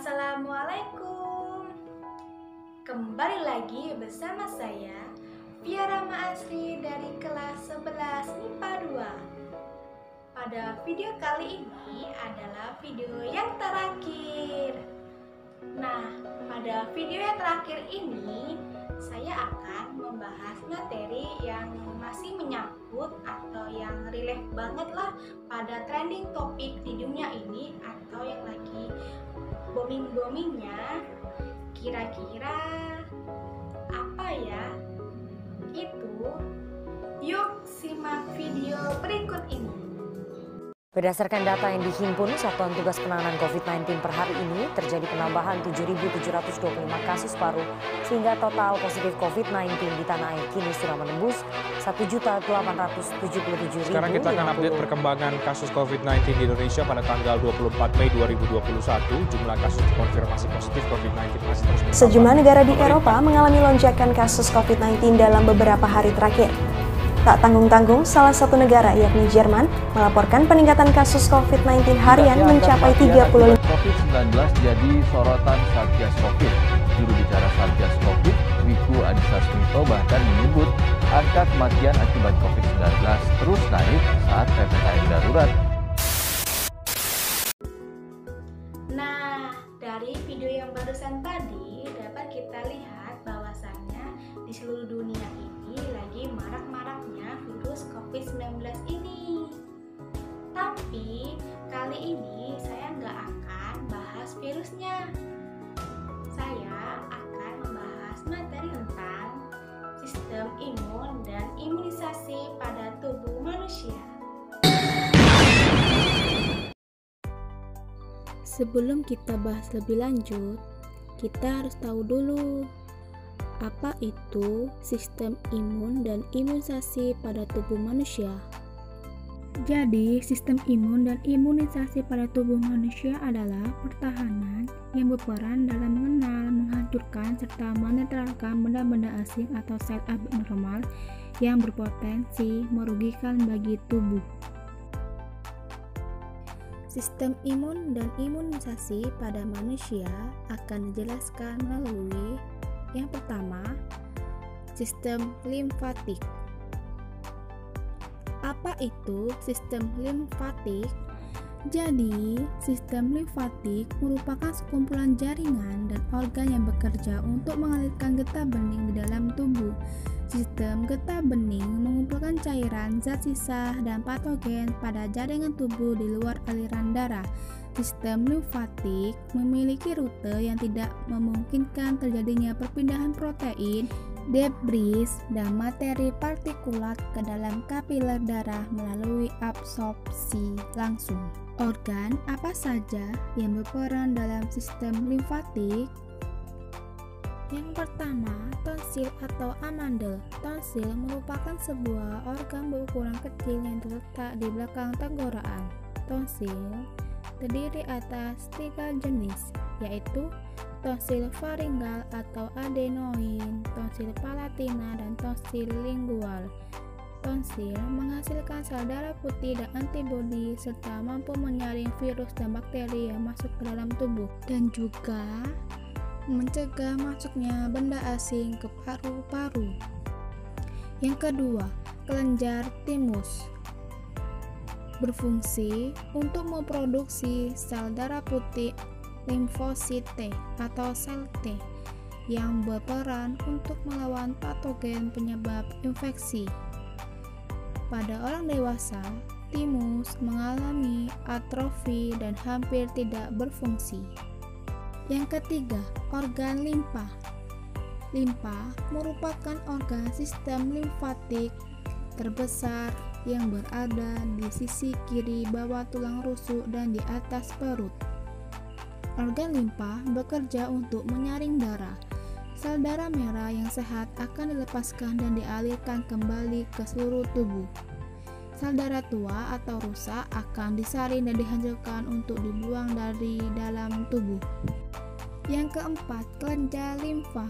Assalamualaikum. Kembali lagi bersama saya Via Rama Asri dari kelas 11 MIPA 2. Pada video kali ini adalah video yang terakhir. Nah, pada video yang terakhir ini saya akan membahas materi yang masih menyangkut atau yang relate banget lah pada trending topik di dunia ini atau yang lagi booming-boomingnya. Kira-kira apa ya itu? Yuk simak video berikut ini. Berdasarkan data yang dihimpun Satuan Tugas Penanganan COVID-19 per hari ini, terjadi penambahan 7.725 kasus baru sehingga total positif COVID-19 di tanah air kini sudah menembus 1.877.000. Sekarang kita akan update perkembangan kasus COVID-19 di Indonesia pada tanggal 24 Mei 2021. Jumlah kasus konfirmasi positif COVID-19 masih terus bertambah. Sejumlah negara di Eropa mengalami lonjakan kasus COVID-19 dalam beberapa hari terakhir. Tak tanggung-tanggung, salah satu negara yakni Jerman melaporkan peningkatan kasus COVID-19 harian mencapai 35. COVID-19 jadi sorotan Satgas Covid. Juru bicara Satgas Covid, Wiku Adhisa Smito bahkan menyebut angka kematian akibat COVID-19 terus naik saat PPKM darurat. Nah, dari video yang barusan tadi dapat kita lihat bahwasannya di seluruh dunia ini lagi marak-maraknya virus COVID-19 ini. Tapi kali ini saya nggak akan bahas virusnya. Saya akan membahas materi tentang sistem imun dan imunisasi pada tubuh manusia. Sebelum kita bahas lebih lanjut, kita harus tahu dulu apa itu sistem imun dan imunisasi pada tubuh manusia. Jadi, sistem imun dan imunisasi pada tubuh manusia adalah pertahanan yang berperan dalam mengenal, menghancurkan, serta menetralkan benda-benda asing atau sel abnormal yang berpotensi merugikan bagi tubuh. Sistem imun dan imunisasi pada manusia akan dijelaskan melalui yang pertama, sistem limfatik. Apa itu sistem limfatik? Jadi, sistem limfatik merupakan sekumpulan jaringan dan organ yang bekerja untuk mengalirkan getah bening di dalam tubuh. Sistem getah bening mengumpulkan cairan, zat sisa, dan patogen pada jaringan tubuh di luar aliran darah. Sistem limfatik memiliki rute yang tidak memungkinkan terjadinya perpindahan protein, debris, dan materi partikulat ke dalam kapiler darah melalui absorpsi langsung. Organ apa saja yang berperan dalam sistem limfatik? Yang pertama, tonsil atau amandel. Tonsil merupakan sebuah organ berukuran kecil yang terletak di belakang tenggorokan. Tonsil terdiri atas 3 jenis, yaitu tonsil faringal atau adenoid, tonsil palatina, dan tonsil lingual. Tonsil menghasilkan sel darah putih dan antibodi serta mampu menyaring virus dan bakteri yang masuk ke dalam tubuh dan juga mencegah masuknya benda asing ke paru-paru. Yang kedua, kelenjar timus berfungsi untuk memproduksi sel darah putih limfosit T atau sel T yang berperan untuk melawan patogen penyebab infeksi. Pada orang dewasa, timus mengalami atrofi dan hampir tidak berfungsi. Yang ketiga, organ limpa. Limpa merupakan organ sistem limfatik terbesar yang berada di sisi kiri bawah tulang rusuk dan di atas perut. Organ limpa bekerja untuk menyaring darah. Sel darah merah yang sehat akan dilepaskan dan dialirkan kembali ke seluruh tubuh. Sel darah tua atau rusak akan disaring dan dihancurkan untuk dibuang dari dalam tubuh. Yang keempat, kelenjar limfa.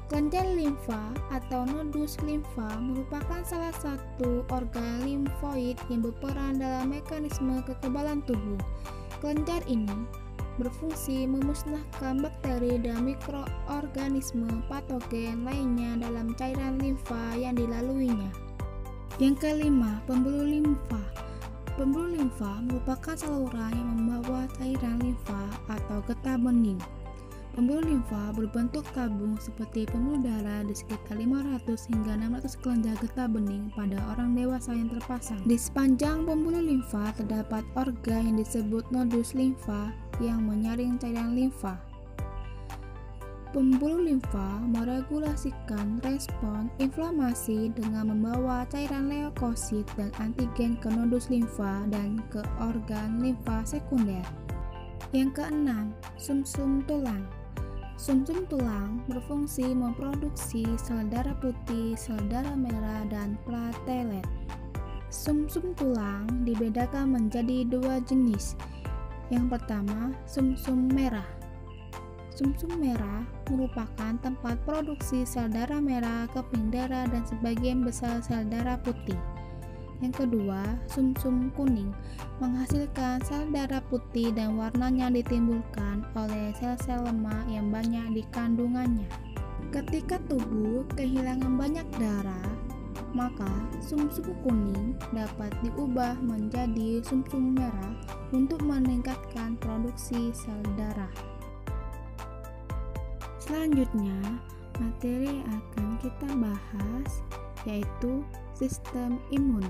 Kelenjar limfa atau nodus limfa merupakan salah satu organ limfoid yang berperan dalam mekanisme kekebalan tubuh. Kelenjar ini berfungsi memusnahkan bakteri dan mikroorganisme patogen lainnya dalam cairan limfa yang dilaluinya. Yang kelima, pembuluh limfa. Pembuluh limfa merupakan saluran yang membawa cairan limfa atau getah bening. Pembuluh limfa berbentuk tabung seperti pembuluh darah di sekitar 500 hingga 600 kelenjar getah bening pada orang dewasa yang terpasang. Di sepanjang pembuluh limfa terdapat organ yang disebut nodus limfa yang menyaring cairan limfa. Pembuluh limfa meregulasikan respon inflamasi dengan membawa cairan leukosit dan antigen ke nodus limfa dan ke organ limfa sekunder. Yang keenam, sumsum tulang. Sumsum tulang berfungsi memproduksi sel darah putih, sel darah merah, dan platelet. Sumsum tulang dibedakan menjadi dua jenis. Yang pertama, sumsum merah. Sumsum merah merupakan tempat produksi sel darah merah, keping darah, dan sebagian besar sel darah putih. Yang kedua, sumsum kuning menghasilkan sel darah putih dan warnanya ditimbulkan oleh sel-sel lemak yang banyak di kandungannya. Ketika tubuh kehilangan banyak darah, maka sumsum kuning dapat diubah menjadi sumsum merah untuk meningkatkan produksi sel darah. Selanjutnya, materi yang akan kita bahas yaitu sistem imun.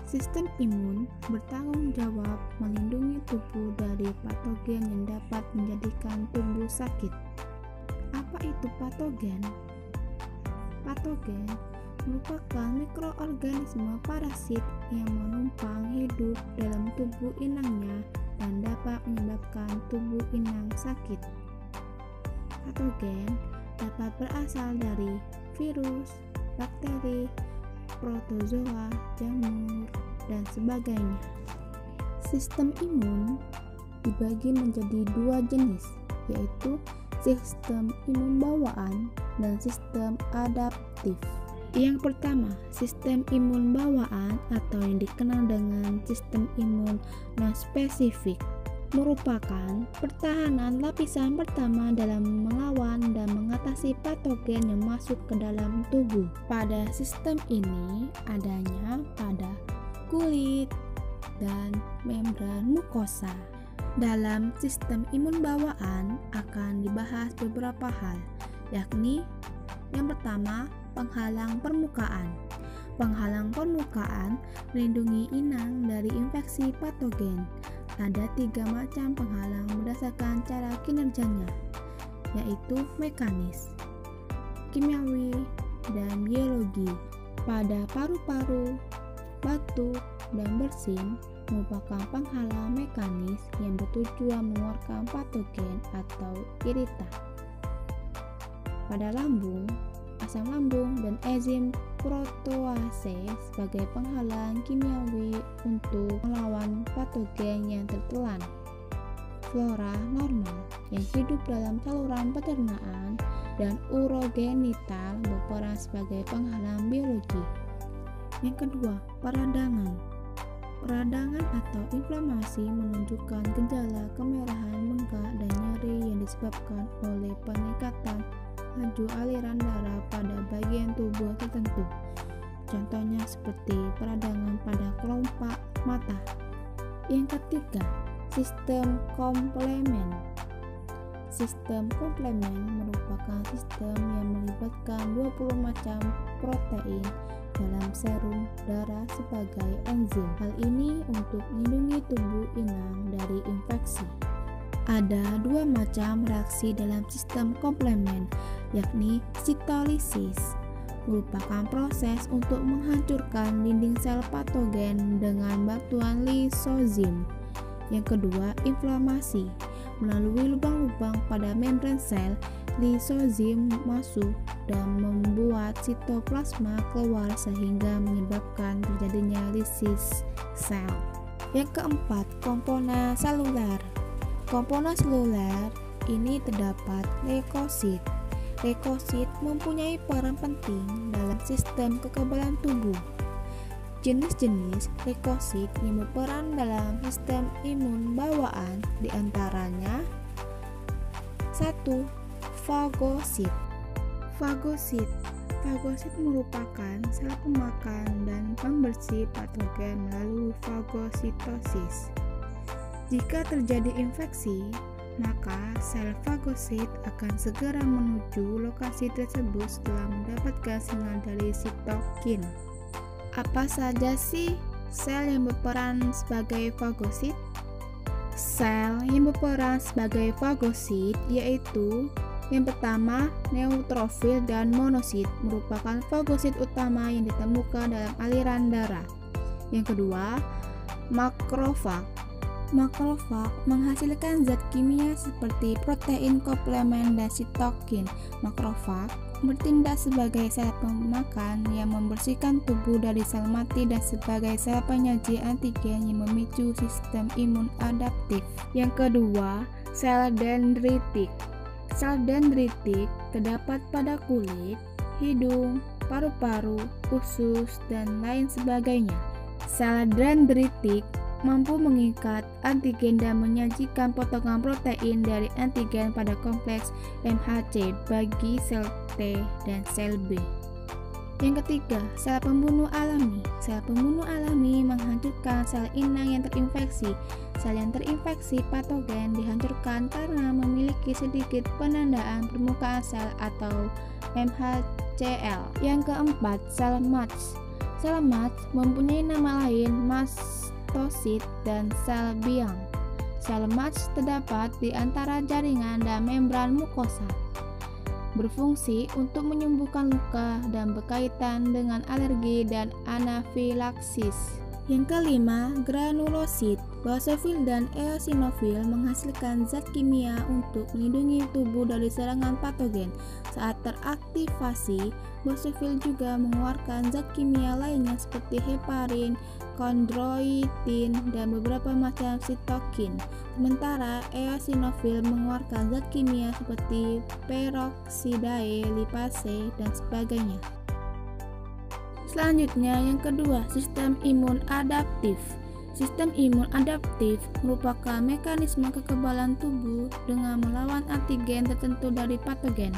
Sistem imun bertanggung jawab melindungi tubuh dari patogen yang dapat menjadikan tubuh sakit. Apa itu patogen? Patogen merupakan mikroorganisme parasit yang menumpang hidup dalam tubuh inangnya dan dapat menyebabkan tubuh inang sakit. Patogen dapat berasal dari virus, bakteri, protozoa, jamur, dan sebagainya. Sistem imun dibagi menjadi dua jenis, yaitu sistem imun bawaan dan sistem adaptif. Yang pertama, sistem imun bawaan atau yang dikenal dengan sistem imun non-spesifik merupakan pertahanan lapisan pertama dalam melawan dan mengatasi patogen yang masuk ke dalam tubuh. Pada sistem ini adanya pada kulit dan membran mukosa. Dalam sistem imun bawaan akan dibahas beberapa hal, yakni yang pertama, penghalang permukaan. Penghalang permukaan melindungi inang dari infeksi patogen. Ada 3 macam penghalang berdasarkan cara kinerjanya, yaitu mekanis, kimiawi, dan biologi. Pada paru-paru, batuk, dan bersin merupakan penghalang mekanis yang bertujuan mengeluarkan patogen atau iritan. Pada lambung, asam lambung dan enzim protease sebagai penghalang kimiawi untuk melawan patogen yang tertelan. Flora normal yang hidup dalam saluran pencernaan dan urogenital berperan sebagai penghalang biologi. Yang kedua, peradangan. Peradangan atau inflamasi menunjukkan gejala kemerahan, bengkak, dan nyeri yang disebabkan oleh peningkatan laju aliran darah pada bagian tubuh tertentu. Contohnya seperti peradangan pada kelopak mata. Yang ketiga, sistem komplemen. Sistem komplemen merupakan sistem yang melibatkan 20 macam protein dalam serum darah sebagai enzim. Hal ini untuk melindungi tubuh inang dari infeksi. Ada 2 macam reaksi dalam sistem komplemen, yakni sitolisis, merupakan proses untuk menghancurkan dinding sel patogen dengan bantuan lisozim. Yang kedua, inflamasi. Melalui lubang-lubang pada membran sel, lisozim masuk dan membuat sitoplasma keluar sehingga menyebabkan terjadinya lisis sel. Yang keempat, komponen seluler. Komponen seluler ini terdapat leukosit. Leukosit mempunyai peran penting dalam sistem kekebalan tubuh. Jenis-jenis leukosit yang berperan dalam sistem imun bawaan diantaranya 1. Fagosit. Fagosit merupakan sel pemakan dan pembersih patogen melalui fagositosis. Jika terjadi infeksi, maka sel fagosit akan segera menuju lokasi tersebut setelah mendapatkan sinyal dari sitokin. Apa saja sih sel yang berperan sebagai fagosit? Sel yang berperan sebagai fagosit yaitu yang pertama, neutrofil dan monosit merupakan fagosit utama yang ditemukan dalam aliran darah. Yang kedua, makrofag. Makrofag menghasilkan zat kimia seperti protein komplemen dan sitokin. Makrofag bertindak sebagai sel pemakan yang membersihkan tubuh dari sel mati dan sebagai sel penyaji antigen yang memicu sistem imun adaptif. Yang kedua, sel dendritik. Sel dendritik terdapat pada kulit, hidung, paru-paru, usus, dan lain sebagainya. Sel dendritik mampu mengikat antigen dan menyajikan potongan protein dari antigen pada kompleks MHC bagi sel T dan sel B. Yang ketiga, sel pembunuh alami. Sel pembunuh alami menghancurkan sel inang yang terinfeksi. Sel yang terinfeksi patogen dihancurkan karena memiliki sedikit penandaan permukaan sel atau MHCl. Yang keempat, sel Mats. Sel Mats mempunyai nama lain mastosit dan sel biang. Sel Mats terdapat di antara jaringan dan membran mukosa. Berfungsi untuk menyembuhkan luka dan berkaitan dengan alergi dan anafilaksis. Yang kelima, granulosit. Basofil dan eosinofil menghasilkan zat kimia untuk melindungi tubuh dari serangan patogen. Saat teraktivasi, basofil juga mengeluarkan zat kimia lainnya seperti heparin, kondroitin, dan beberapa macam sitokin. Sementara eosinofil mengeluarkan zat kimia seperti peroksidae, lipase, dan sebagainya. Selanjutnya, yang kedua, sistem imun adaptif. Sistem imun adaptif merupakan mekanisme kekebalan tubuh dengan melawan antigen tertentu dari patogen.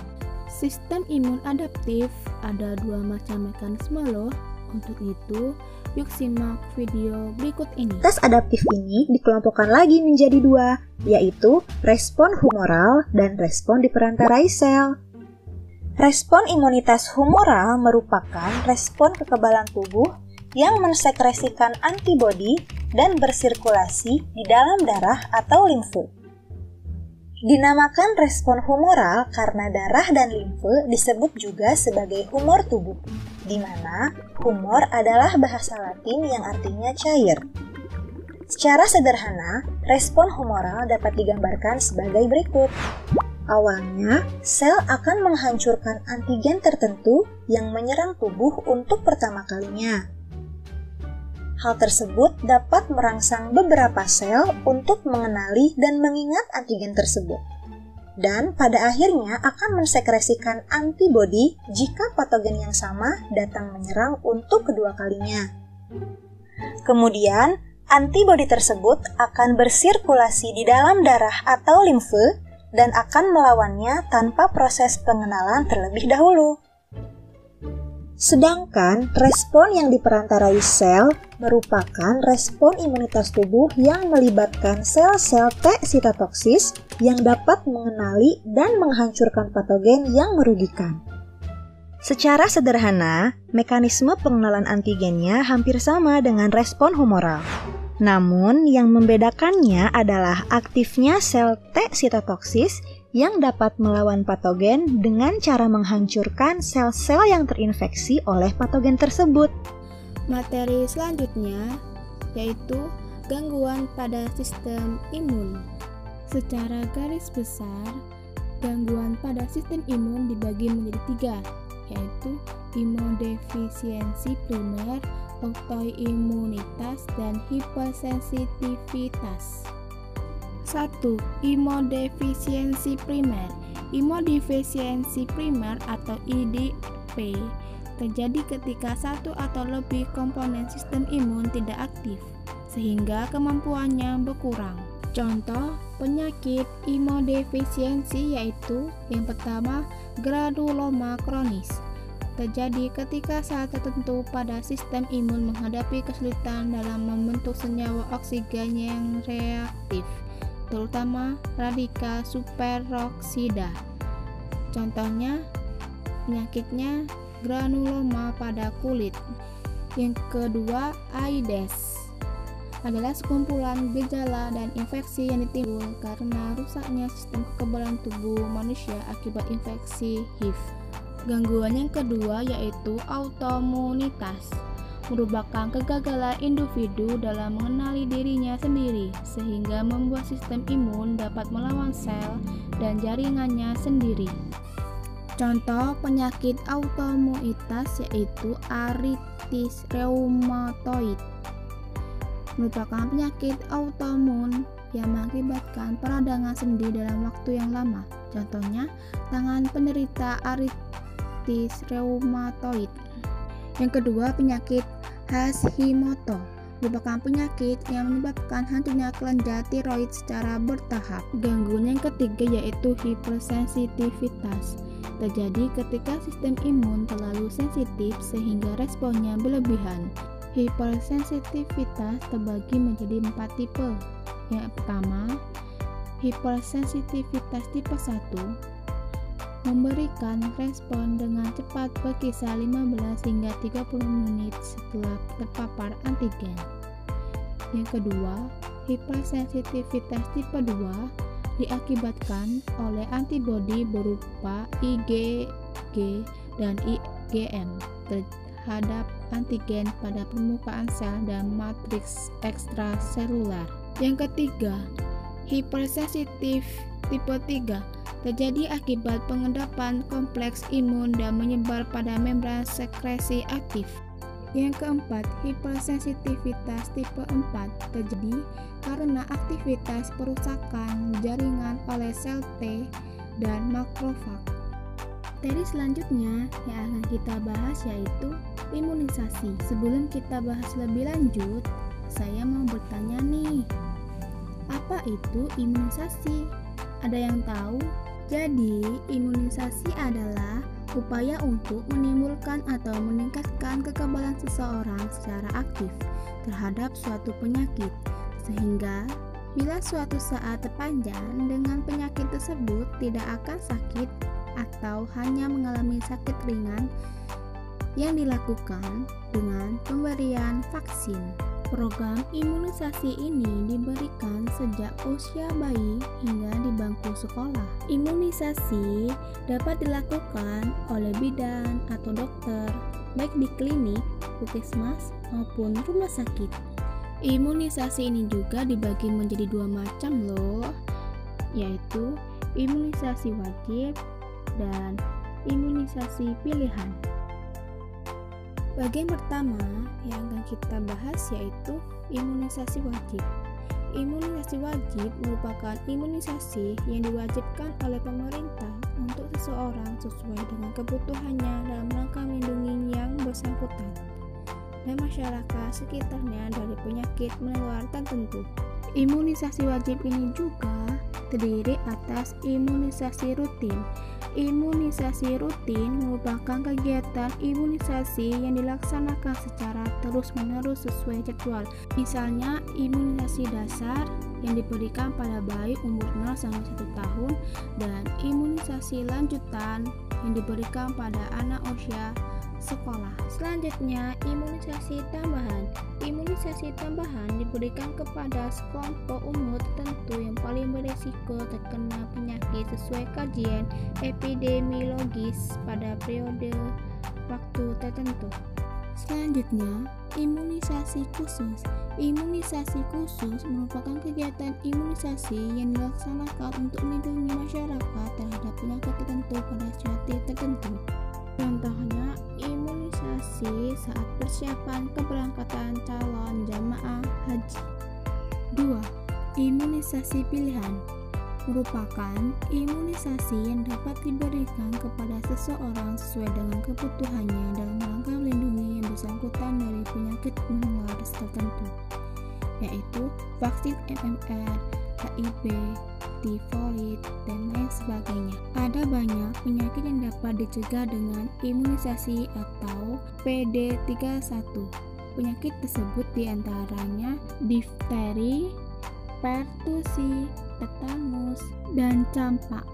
Sistem imun adaptif ada dua macam mekanisme loh. Untuk itu, yuk simak video berikut ini. Tes adaptif ini dikelompokkan lagi menjadi dua, yaitu respon humoral dan respon diperantarai sel. Respon imunitas humoral merupakan respon kekebalan tubuh yang mensekresikan antibodi dan bersirkulasi di dalam darah atau limfe. Dinamakan respon humoral karena darah dan limfe disebut juga sebagai humor tubuh, di mana humor adalah bahasa Latin yang artinya cair. Secara sederhana, respon humoral dapat digambarkan sebagai berikut. Awalnya, sel akan menghancurkan antigen tertentu yang menyerang tubuh untuk pertama kalinya. Hal tersebut dapat merangsang beberapa sel untuk mengenali dan mengingat antigen tersebut. Dan pada akhirnya akan mensekresikan antibodi jika patogen yang sama datang menyerang untuk kedua kalinya. Kemudian, antibodi tersebut akan bersirkulasi di dalam darah atau limfe dan akan melawannya tanpa proses pengenalan terlebih dahulu. Sedangkan respon yang diperantarai sel merupakan respon imunitas tubuh yang melibatkan sel-sel T sitotoksis yang dapat mengenali dan menghancurkan patogen yang merugikan. Secara sederhana, mekanisme pengenalan antigennya hampir sama dengan respon humoral. Namun, yang membedakannya adalah aktifnya sel T sitotoksis yang dapat melawan patogen dengan cara menghancurkan sel-sel yang terinfeksi oleh patogen tersebut. Materi selanjutnya yaitu gangguan pada sistem imun. Secara garis besar, gangguan pada sistem imun dibagi menjadi tiga, yaitu imunodefisiensi primer, autoimunitas, dan hipersensitivitas. 1. Imunodefisiensi primer. Imunodefisiensi primer atau IDP terjadi ketika satu atau lebih komponen sistem imun tidak aktif, sehingga kemampuannya berkurang. Contoh penyakit imunodefisiensi yaitu yang pertama granuloma kronis. Terjadi ketika saat tertentu pada sistem imun menghadapi kesulitan dalam membentuk senyawa oksigen yang reaktif, terutama radikal superoksida. Contohnya penyakitnya granuloma pada kulit. Yang kedua, AIDS adalah sekumpulan gejala dan infeksi yang ditimbul karena rusaknya sistem kekebalan tubuh manusia akibat infeksi HIV. Gangguan yang kedua yaitu autoimunitas, merupakan kegagalan individu dalam mengenali dirinya sendiri sehingga membuat sistem imun dapat melawan sel dan jaringannya sendiri. Contoh penyakit autoimunitas yaitu artritis reumatoid, merupakan penyakit autoimun yang mengakibatkan peradangan sendi dalam waktu yang lama. Contohnya, tangan penderita artritis reumatoid. Yang kedua, penyakit Hashimoto, merupakan penyakit yang menyebabkan hancurnya kelenjar tiroid secara bertahap. Gangguan yang ketiga yaitu hipersensitivitas. Terjadi ketika sistem imun terlalu sensitif sehingga responnya berlebihan. Hipersensitivitas terbagi menjadi 4 tipe. Yang pertama, hipersensitivitas tipe 1 memberikan respon dengan cepat berkisar 15 hingga 30 menit setelah terpapar antigen. Yang kedua, hipersensitivitas tipe 2 diakibatkan oleh antibodi berupa IgG dan IgM terhadap antigen pada permukaan sel dan matriks ekstraseluler. Yang ketiga, hipersensitif tipe 3 terjadi akibat pengendapan kompleks imun dan menyebar pada membran sekresi aktif. Yang keempat, hipersensitivitas tipe 4 terjadi karena aktivitas perusakan jaringan oleh sel T dan makrofag. Materi selanjutnya yang akan kita bahas yaitu imunisasi. Sebelum kita bahas lebih lanjut, saya mau bertanya nih, apa itu imunisasi? Ada yang tahu? Jadi, imunisasi adalah upaya untuk menimbulkan atau meningkatkan kekebalan seseorang secara aktif terhadap suatu penyakit, sehingga bila suatu saat terpanjang dengan penyakit tersebut tidak akan sakit atau hanya mengalami sakit ringan yang dilakukan dengan pemberian vaksin. Program imunisasi ini diberikan sejak usia bayi hingga di bangku sekolah. Imunisasi dapat dilakukan oleh bidan atau dokter, baik di klinik, puskesmas, maupun rumah sakit. Imunisasi ini juga dibagi menjadi 2 macam loh, yaitu imunisasi wajib dan imunisasi pilihan. Bagian pertama yang akan kita bahas yaitu imunisasi wajib. Imunisasi wajib merupakan imunisasi yang diwajibkan oleh pemerintah untuk seseorang sesuai dengan kebutuhannya dalam rangka melindungi yang bersangkutan dan masyarakat sekitarnya dari penyakit menular tertentu. Imunisasi wajib ini juga terdiri atas imunisasi rutin. Imunisasi rutin merupakan kegiatan imunisasi yang dilaksanakan secara terus-menerus sesuai jadwal. Misalnya, imunisasi dasar yang diberikan pada bayi umur 0 sampai 1 tahun dan imunisasi lanjutan yang diberikan pada anak usia sekolah. Selanjutnya, imunisasi tambahan. Imunisasi tambahan diberikan kepada sekelompok umur tertentu yang paling berisiko terkena penyakit sesuai kajian epidemiologis pada periode waktu tertentu. Selanjutnya, imunisasi khusus. Imunisasi khusus merupakan kegiatan imunisasi yang dilaksanakan untuk melindungi masyarakat terhadap penyakit tertentu pada situasi tertentu. Contohnya, imunisasi saat persiapan keberangkatan calon jamaah haji. 2. Imunisasi pilihan. merupakan imunisasi yang dapat diberikan kepada seseorang sesuai dengan kebutuhannya dalam rangka melindungi yang bersangkutan dari penyakit menular tertentu, yaitu vaksin MMR, HIV, tifoid, dan lain sebagainya. Ada banyak penyakit yang dapat dicegah dengan imunisasi atau PD31. Penyakit tersebut diantaranya difteri, pertusi, tetanus, dan campak.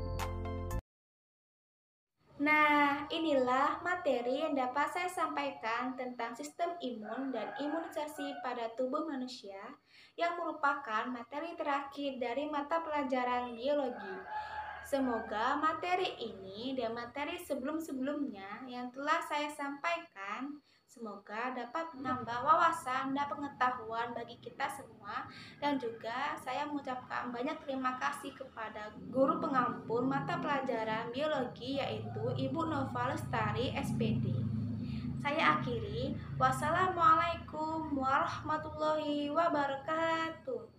Nah, inilah materi yang dapat saya sampaikan tentang sistem imun dan imunisasi pada tubuh manusia yang merupakan materi terakhir dari mata pelajaran biologi. Semoga materi ini dan materi sebelum-sebelumnya yang telah saya sampaikan semoga dapat menambah wawasan dan pengetahuan bagi kita semua, dan juga saya mengucapkan banyak terima kasih kepada guru pengampun mata pelajaran biologi yaitu Ibu Nova Lestari SPD. Saya akhiri, wassalamualaikum warahmatullahi wabarakatuh.